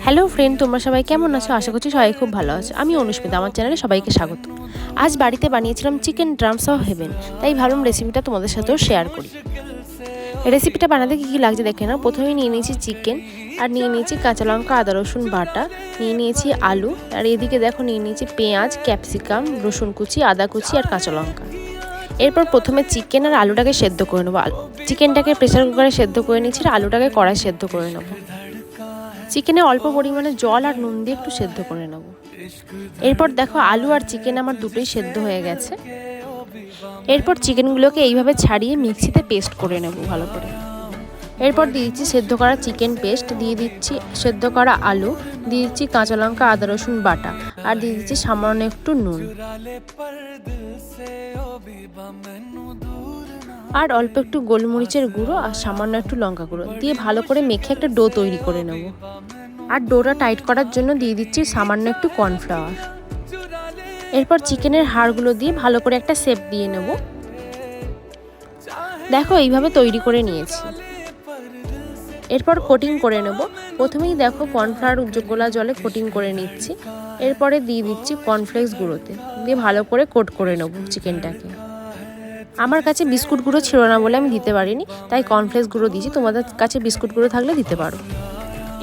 Hello friend, তোমরা সবাই কেমন আছো? আশা করছি সবাই খুব ভালো আছো। আমি অনুষ্মিতা, আমার চ্যানেলে সবাইকে স্বাগত। আজ বাড়িতে বানিয়েছিলাম চিকেন ড্রামস অফ হেভেন, তাই ভাবলাম রেসিপিটা তোমাদের সাথেও শেয়ার করি। রেসিপিটা বানাতে কী কী লাগছে দেখে নাও। প্রথমে নিয়ে নিয়েছি চিকেন, আর নিয়ে নিয়েছি কাঁচা লঙ্কা, আদা রসুন বাটা, নিয়ে নিয়েছি আলু, আর এদিকে দেখো নিয়ে নিয়েছি পেঁয়াজ, ক্যাপসিকাম, রসুন কুচি, আদা কুচি আর কাঁচা লঙ্কা। এরপর প্রথমে চিকেন আর আলুটাকে সেদ্ধ করে নেবো। চিকেনটাকে প্রেসার কুকারে সেদ্ধ করে নিচ্ছি, আর আলুটাকে কড়াই সেদ্ধ করে নেবো। চিকেনে অল্প পরিমাণে জল আর নুন দিয়ে একটু সেদ্ধ করে নেব। এরপর দেখো আলু আর চিকেন আমার দুটোই সেদ্ধ হয়ে গেছে। এরপর চিকেনগুলোকে এইভাবে ছাড়িয়ে মিক্সিতে পেস্ট করে নেব ভালো করে। এরপর দিয়ে দিচ্ছি সেদ্ধ করা চিকেন পেস্ট, দিয়ে দিচ্ছি সেদ্ধ করা আলু, দিয়ে দিচ্ছি কাঁচা লঙ্কা, আদা রসুন বাটা, আর দিয়ে দিচ্ছি সামান্য একটু নুন আর অল্প একটু গোলমরিচের গুঁড়ো আর সামান্য একটু লঙ্কা গুঁড়ো দিয়ে ভালো করে মেখে একটা ডো তৈরি করে নেব। আর ডোটা টাইট করার জন্য দিয়ে দিচ্ছি সামান্য একটু কর্নফ্লাওয়ার। এরপর চিকেনের হাড়গুলো দিয়ে ভালো করে একটা শেপ দিয়ে নেব। দেখো এইভাবে তৈরি করে নিয়েছি। এরপর কোটিং করে নেব। প্রথমেই দেখো কর্নফ্লাওয়ার গোলা জলে কোটিং করে নিচ্ছি। এরপরে দিয়ে দিচ্ছি কর্নফ্লেক্স গুঁড়োতে, দিয়ে ভালো করে কোট করে নেব চিকেনটাকে। আমার কাছে বিস্কুট গুঁড়ো ছিল না বলে আমি দিতে পারিনি, তাই কর্নফ্লেক্স গুঁড়ো দিয়েছি। তোমাদের কাছে বিস্কুট গুঁড়ো থাকলে দিতে পারো।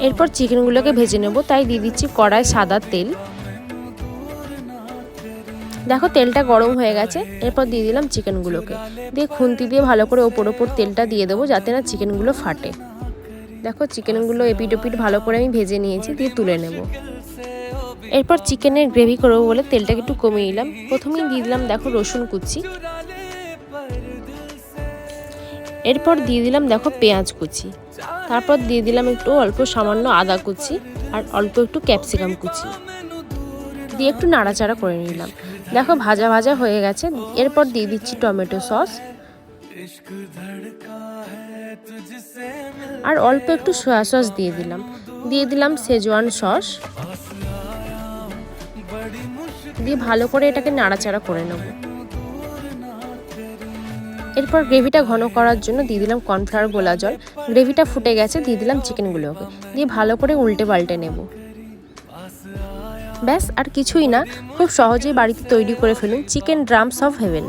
এরপর চিকেনগুলোকে ভেজে নেব, তাই দিয়ে দিচ্ছি কড়ায় সাদা তেল। দেখো তেলটা গরম হয়ে গেছে। এরপর দিয়ে দিলাম চিকেনগুলোকে, দিয়ে খুন্তি দিয়ে ভালো করে ওপর তেলটা দিয়ে দেবো যাতে না চিকেনগুলো ফাটে। দেখো চিকেনগুলো এপিট ওপিট ভালো করে আমি ভেজে নিয়েছি, দিয়ে তুলে নেব। এরপর চিকেনের গ্রেভি করবো বলে তেলটাকে একটু কমিয়ে নিলাম। প্রথমেই দিয়ে দিলাম দেখো রসুন কুচি, এরপর দিয়ে দিলাম দেখো পেঁয়াজ কুচি, তারপর দিয়ে দিলাম একটু অল্প সামান্য আদা কুচি আর অল্প একটু ক্যাপসিকাম কুচি, দিয়ে একটু নাড়াচাড়া করে নিলাম। দেখো ভাজা ভাজা হয়ে গেছে। এরপর দিয়ে দিচ্ছি টমেটো সস আর অল্প একটু সয়া সস দিয়ে দিলাম শেজওয়ান সস, দিয়ে ভালো করে এটাকে নাড়াচাড়া করে নেব। এরপর গ্রেভিটা ঘন করার জন্য দিয়ে দিলাম কর্নফ্লাওয়ার গোলা জল। গ্রেভিটা ফুটে গেছে, দিয়ে দিলাম চিকেনগুলোকে, দিয়ে ভালো করে উল্টে পাল্টে নেব। ব্যাস, আর কিছুই না, খুব সহজেই বাড়িতে তৈরি করে ফেলুন চিকেন ড্রামস অফ হেভেন।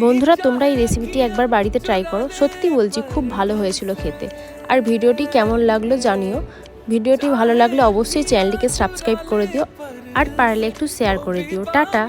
বন্ধুরা, তোমরা এই রেসিপিটি একবার বাড়িতে ট্রাই করো, সত্যি বলছি খুব ভালো হয়েছিল খেতে। আর ভিডিওটি কেমন লাগলো জানিও। ভিডিওটি ভালো লাগলে অবশ্যই চ্যানেলটিকে সাবস্ক্রাইব করে দিও, আর পারলে একটু শেয়ার করে দিও। টাটা।